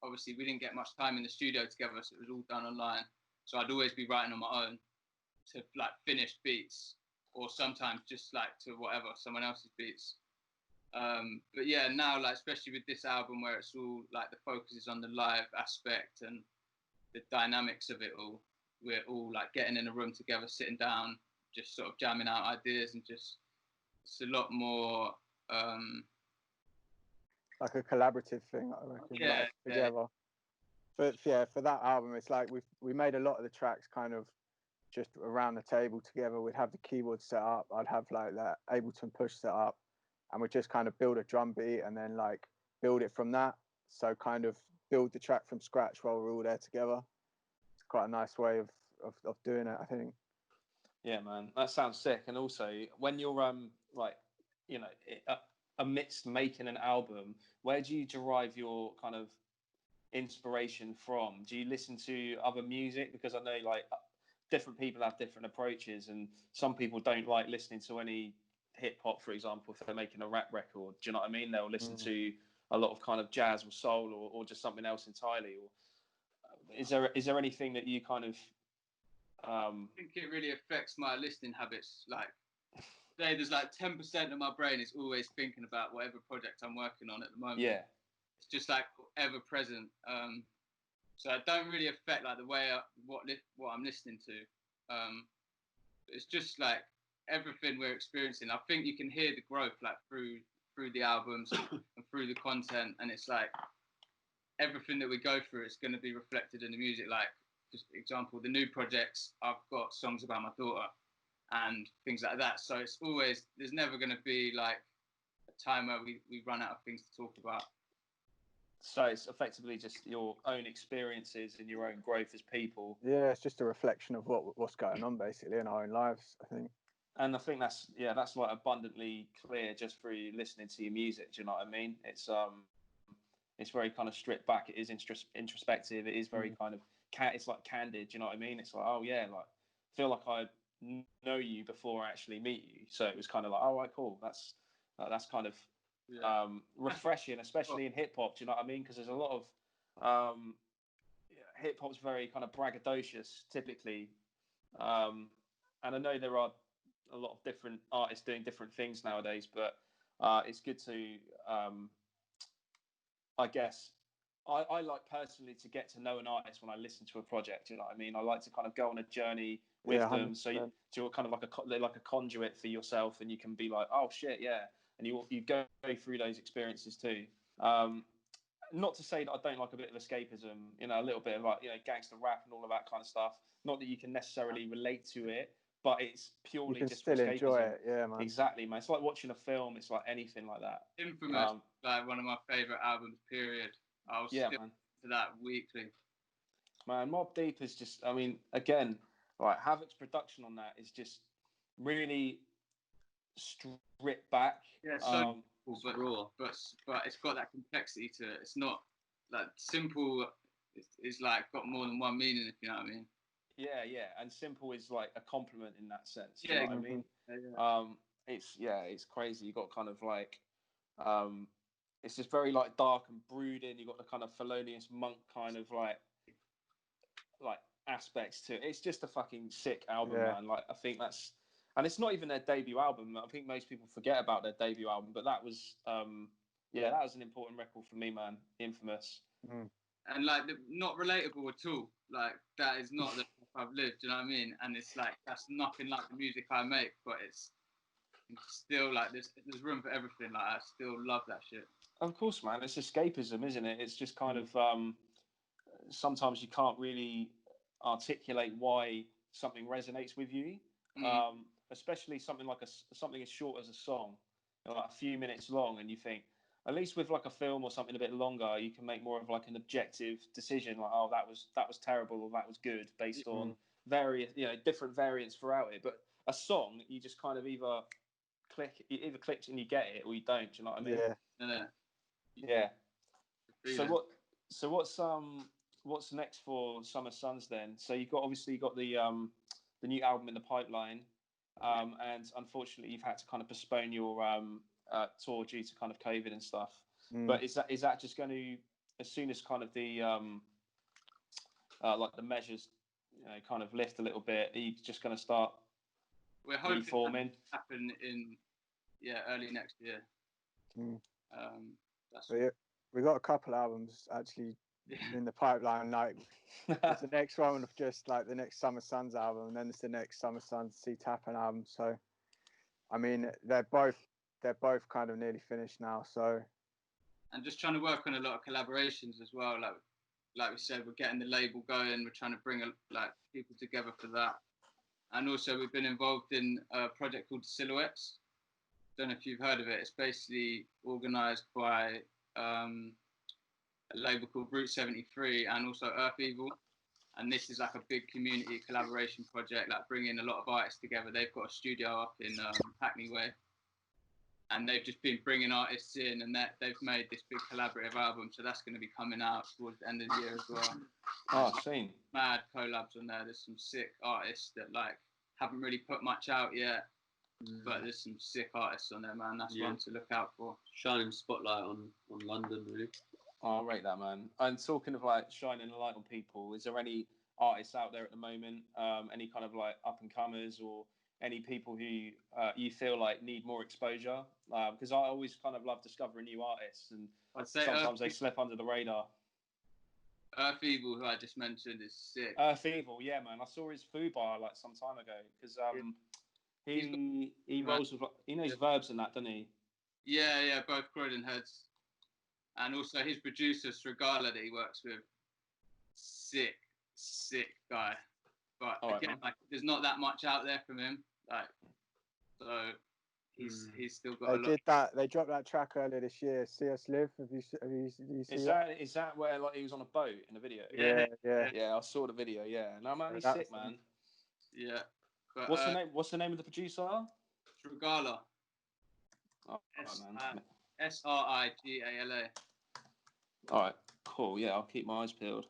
Obviously we didn't get much time in the studio together, so it was all done online. So I'd always be writing on my own to like finished beats, or sometimes just like to whatever someone else's beats. But yeah, now like especially with this album where it's all like the focus is on the live aspect and the dynamics of it all, we're all like getting in a room together, sitting down, just sort of jamming out ideas, and just it's a lot more like a collaborative thing, I reckon. Yeah, like, together. For that album, it's like we made a lot of the tracks kind of just around the table together. We'd have the keyboard set up. I'd have like that Ableton push set up, and we'd just kind of build a drum beat and then like build it from that. So kind of build the track from scratch while we're all there together. It's quite a nice way of doing it, I think. Yeah, man, that sounds sick. And also, when you're like, you know, amidst making an album, where do you derive your kind of inspiration from? Do you listen to other music? Because I know like different people have different approaches, and some people don't like listening to any hip hop, for example, if they're making a rap record. Do you know what I mean? They'll listen to a lot of kind of jazz or soul or just something else entirely. Or is there anything that you kind of I think it really affects my listening habits. Like, say there's like 10% of my brain is always thinking about whatever project I'm working on at the moment. Yeah. It's just like ever present. So it don't really affect like the way what I'm listening to. It's just like everything we're experiencing. I think you can hear the growth like through the albums and through the content, and it's like everything that we go through is going to be reflected in the music. Like, just example, the new projects, I've got songs about my daughter and things like that. So it's always, there's never going to be like a time where we run out of things to talk about. So it's effectively just your own experiences and your own growth as people. Yeah, it's just a reflection of what's going on basically in our own lives, I think. And I think that's like abundantly clear just through listening to your music. Do you know what I mean? It's very kind of stripped back. It is introspective. It is very kind of it's like candid. Do you know what I mean? It's like, oh yeah, like I feel like I know you before I actually meet you. So it was kind of like, oh right, cool. That's kind of refreshing, especially in hip hop. Do you know what I mean? Because there's a lot of hip hop's very kind of braggadocious typically, and I know there are a lot of different artists doing different things nowadays, but it's good to I guess I like personally to get to know an artist when I listen to a project. You know what I mean? I like to kind of go on a journey with them, so you're kind of like a conduit for yourself, and you can be like, oh shit, yeah, and you go through those experiences too. Not to say that I don't like a bit of escapism, you know, a little bit of like, you know, gangster rap and all of that kind of stuff. Not that you can necessarily relate to it, but it's purely just still for escapism. Enjoy it, yeah, man. Exactly, man. It's like watching a film. It's like anything like that. Infamous, like one of my favorite albums. Period. I'll still listen to that weekly. Man, Mobb Deep is just. I mean, again, like Havoc's production on that is just really stripped back. Yeah, so raw, but it's got that complexity to it. It's not like simple. It's like got more than one meaning, if you know what I mean. Yeah, and simple is like a compliment in that sense. Yeah, you know what I mean. It's crazy. You got kind of like, it's just very like dark and brooding. You got the kind of Thelonious Monk kind of like aspects to it. It's just a fucking sick album, man. Like I think that's, and it's not even their debut album. I think most people forget about their debut album, but that was, that was an important record for me, man. Infamous. And like not relatable at all. Like that is not the life I've lived. You know what I mean? And it's like that's nothing like the music I make, but it's still like there's room for everything. Like I still love that shit. Of course, man. It's escapism, isn't it? It's just kind of sometimes you can't really articulate why something resonates with you, especially something like something as short as a song, you know, like a few minutes long, and you think, at least with like a film or something a bit longer, you can make more of like an objective decision, like, oh, that was terrible or that was good, based on various, you know, different variants throughout it. But a song, you just kind of either click and you get it, or you don't. Do you know what I mean? Yeah. So what's next for Summer Suns then? So you've got the new album in the pipeline, and unfortunately you've had to kind of postpone your tour due to kind of COVID and stuff. But is that just going to, as soon as kind of the like the measures, you know, kind of lift a little bit, are you just going to start reforming? Happen in early next year. We got a couple albums actually in the pipeline. Like it's the next one of just like the next Summer Suns album, and then it's the next Summer Suns C Tappin album. So I mean they're both kind of nearly finished now. So and just trying to work on a lot of collaborations as well. Like we said, we're getting the label going. We're trying to bring people together for that. And also we've been involved in a project called Silhouettes. Don't know if you've heard of it. It's basically organised by a label called Route 73 and also Earth Evil. And this is like a big community collaboration project, like bringing a lot of artists together. They've got a studio up in Hackney Way. and they've just been bringing artists in, and that they've made this big collaborative album. So that's going to be coming out towards the end of the year as well. Oh, I've seen. Mad collabs on there. There's some sick artists that like haven't really put much out yet, but there's some sick artists on there, man. That's one to look out for. Shining spotlight on London, really. Oh, I rate that, man. And talking of like shining a light on people, is there any artists out there at the moment, any kind of like up and comers, or any people who you feel like need more exposure? Because I always kind of love discovering new artists, and I'd say sometimes they slip under the radar. Earth Evil, who I just mentioned, is sick. Earth Evil, yeah, man. I saw his Foo Bar like some time ago, because he rolls with, he knows verbs and that, doesn't he? Yeah, both Croydon heads, and also his producer Strigala that he works with, sick guy. But again, like, there's not that much out there from him, like, so he's still got. They dropped that track earlier this year. See Us Live. Have you seen that? Is that where like he was on a boat in the video? Yeah. I saw the video. Yeah, no man, he's sick, man. Yeah. But, what's the name of the producer? Strigala. Oh, man. Strigala. All right, cool. Yeah, I'll keep my eyes peeled.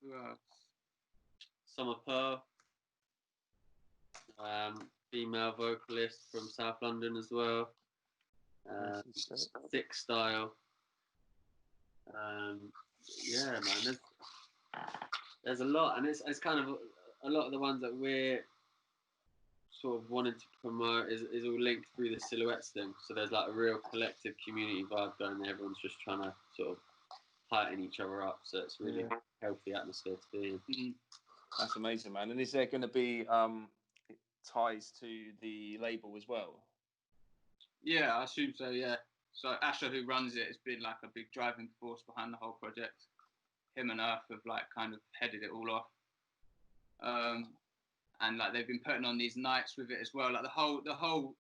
Who else? Summer Pearl. Female vocalist from South London as well. Thick Style. Yeah, man. There's a lot, and it's kind of a lot of the ones that we're sort of wanting to promote is all linked through the Silhouettes thing. So there's like a real collective community vibe going there. Everyone's just trying to sort of heighten each other up. So it's really healthy atmosphere to be in. That's amazing, man. And is there going to be ties to the label as well? Yeah, I assume so, yeah. So Asher, who runs it, has been like a big driving force behind the whole project. Him and Earth have like kind of headed it all off. And like they've been putting on these nights with it as well. Like the whole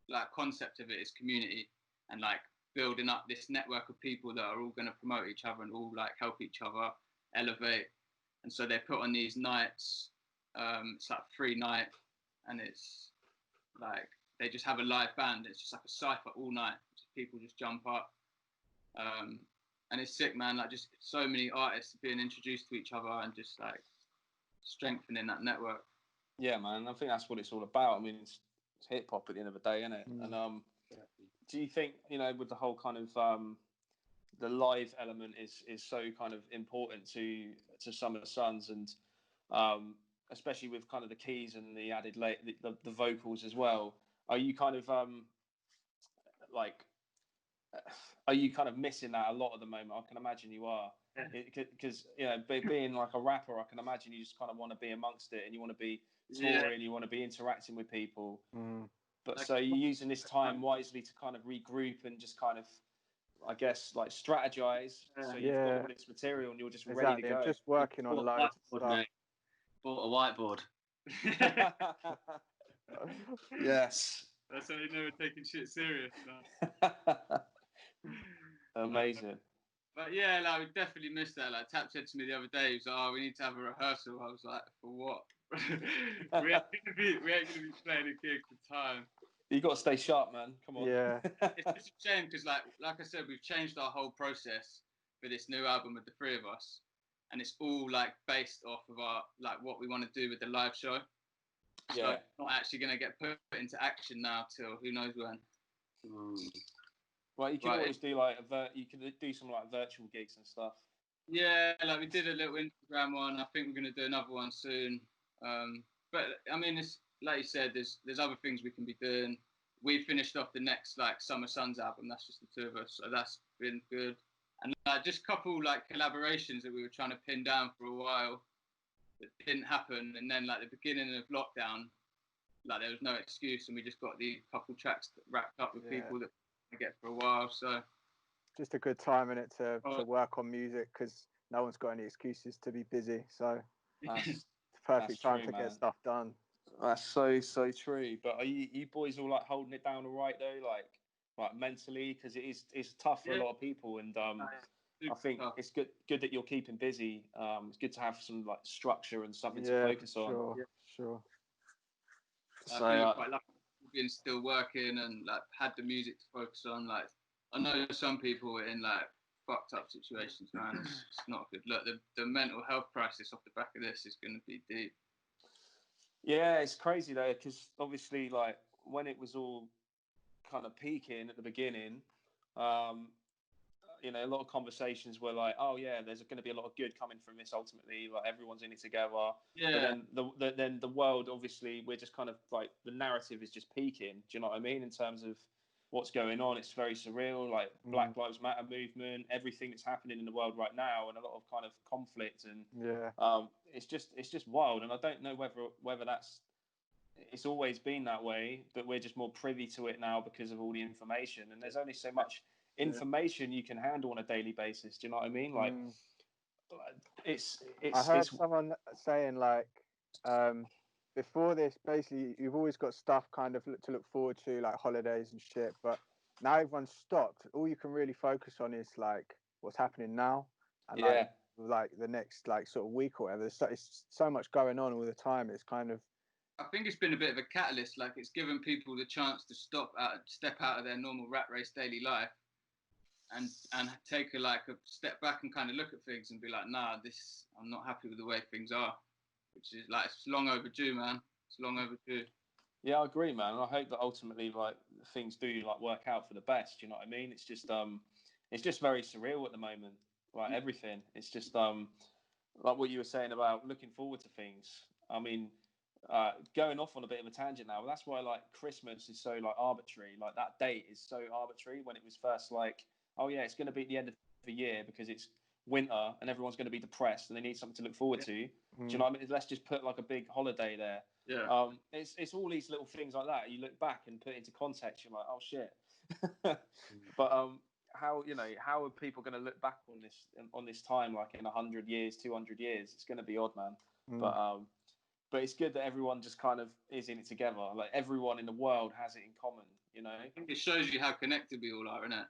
like concept of it is community and like building up this network of people that are all going to promote each other and all like help each other elevate. And so they put on these nights. It's like a free night, and it's like they just have a live band. It's just like a cypher all night. People just jump up, and it's sick, man. Like just so many artists being introduced to each other and just like strengthening that network. Yeah, man. I think that's what it's all about. I mean, it's hip hop at the end of the day, isn't it? And do you think, you know, with the whole kind of the live element is so kind of important to Summer Sons, and especially with kind of the keys and the added the vocals as well? Are you kind of are you kind of missing that a lot at the moment? I can imagine you are, because you know, being like a rapper, I can imagine you just kind of want to be amongst it and you want to be touring, you want to be interacting with people. But so you're using this time wisely to kind of regroup and just kind of, I guess, like strategize. So you've got all this material and you're just ready to go. I'm just working on loads of stuff. Bought a whiteboard. Yes. That's how you know we're taking shit serious. Amazing. But yeah, like we definitely missed that. Like Tap said to me the other day, he was like, "Oh, we need to have a rehearsal." I was like, "For what?" we ain't gonna be playing a gig for time. You got to stay sharp, man. Come on. Yeah. It's just a shame because, like I said, we've changed our whole process for this new album with the three of us, and it's all like based off of our like what we want to do with the live show. So it's not actually going to get put into action now till who knows when. Well, you can always do like you can do some like virtual gigs and stuff. Yeah, like we did a little Instagram one. I think we're going to do another one soon. But I mean, it's like you said, there's other things we can be doing. We finished off the next like Summer Sons album. That's just the two of us, so that's been good. And just a couple like collaborations that we were trying to pin down for a while that didn't happen. And then like the beginning of lockdown, like there was no excuse, and we just got the couple tracks wrapped up with people that we get for a while. So just a good time in it to work on music, because no one's got any excuses to be busy. So that's the perfect time to get stuff done. That's so true. But are you boys all like holding it down all right though, like mentally? Because it's tough for a lot of people, and I think it's good that you're keeping busy. It's good to have some like structure and something to focus on. Sure. So I feel quite lucky been still working and like had the music to focus on. Like I know some people are in like fucked up situations, man. It's not good. Look, the mental health crisis off the back of this is going to be deep. Yeah, it's crazy though, because obviously, like when it was all kind of peaking at the beginning, you know, a lot of conversations were like, "Oh yeah, there's going to be a lot of good coming from this. Ultimately, like everyone's in it together." Yeah. But then the world, obviously, we're just kind of like the narrative is just peaking. Do you know what I mean? In terms of what's going on, it's very surreal. Like Black Lives Matter movement, everything that's happening in the world right now, and a lot of kind of conflict and it's just wild. And I don't know whether it's always been that way, but we're just more privy to it now because of all the information. And there's only so much information you can handle on a daily basis. Do you know what I mean? Like, I heard someone saying like, before this, basically, you've always got stuff kind of to look forward to, like holidays and shit. But now everyone's stopped. All you can really focus on is like what's happening now, and like the next like sort of week or whatever. It's so much going on all the time. It's kind of. I think it's been a bit of a catalyst. Like it's given people the chance to step out of their normal rat race daily life, and take a step back and kind of look at things and be like, nah, I'm not happy with the way things are, which is like it's long overdue, man. It's long overdue. Yeah, I agree, man. And I hope that ultimately, like things do like work out for the best. You know what I mean? It's just very surreal at the moment. Like everything, it's just like what you were saying about looking forward to things. I mean. Going off on a bit of a tangent now, but that's why like Christmas is so like arbitrary. Like that date is so arbitrary when it was first like, oh yeah, it's going to be at the end of the year because it's winter and everyone's going to be depressed and they need something to look forward to. Do you know what I mean? Let's just put like a big holiday there. Yeah. It's all these little things like that. You look back and put it into context. You're like, oh shit. But how are people going to look back on this time like in 100 years, 200 years? It's going to be odd, man. But it's good that everyone just kind of is in it together. Like everyone in the world has it in common, you know? I think it shows you how connected we all are, innit?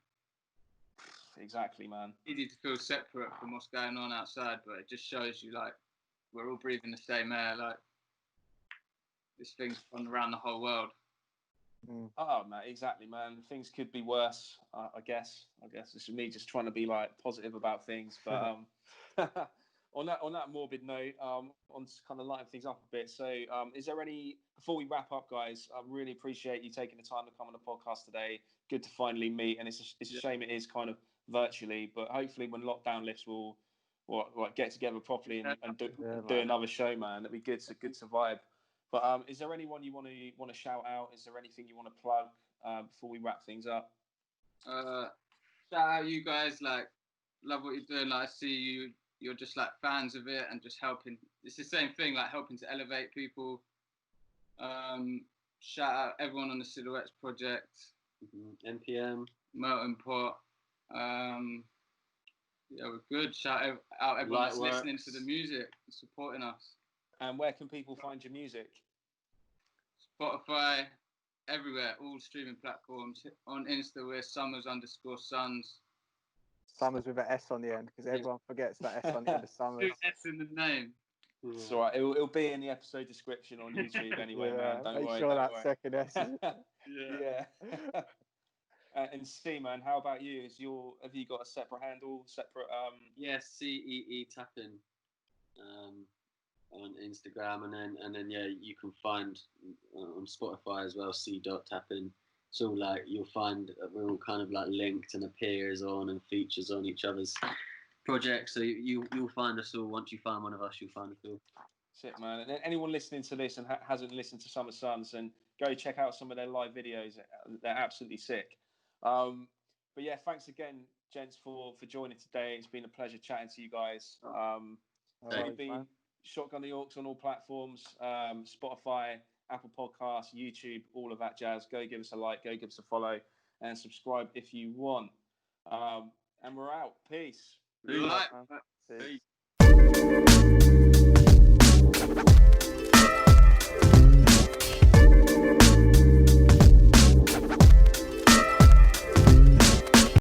Exactly, man. Easy to feel separate from what's going on outside, but it just shows you like we're all breathing the same air. Like this thing's gone around the whole world. Oh, man, exactly, man. Things could be worse, I guess. This is me just trying to be like positive about things. But on that morbid note, on to kind of lighten things up a bit. So, is there before we wrap up, guys? I really appreciate you taking the time to come on the podcast today. Good to finally meet, and it's a shame it is kind of virtually, but hopefully when lockdown lifts, we'll get together properly and do another show, man. That'd be good. So good to vibe. But is there anyone you want to shout out? Is there anything you want to plug before we wrap things up? Shout out you guys. Like, love what you're doing. Like, I see you're just like fans of it and just helping. It's the same thing, like helping to elevate people. Shout out everyone on the Silhouettes project. NPM. Melting Pot. Yeah, we're good. Shout out everyone that's listening to the music and supporting us. And where can people find your music? Spotify, everywhere, all streaming platforms. On Insta, we're Summers_Sons. Summers with an S on the end, because everyone forgets that S on the end of Summers. S in the name. It's all right. It'll be in the episode description on YouTube anyway, man. Don't worry. Make sure that second S is... Yeah. And C, man, how about you? Have you got a separate handle? Yes, C Tappin on Instagram, and then yeah, you can find on Spotify as well, C Tappin. So like you'll find we're all kind of like linked and appears on and features on each other's projects. So you'll find us all. Once you find one of us, you'll find us all. That's it, man. And anyone listening to this and hasn't listened to Summer Sons, and go check out some of their live videos. They're absolutely sick. But yeah, thanks again, gents, for joining today. It's been a pleasure chatting to you guys. Shotgun the Orcs on all platforms, Spotify, Apple Podcasts, YouTube, all of that jazz. Go give us a like, go give us a follow, and subscribe if you want. And we're out. Peace. Peace.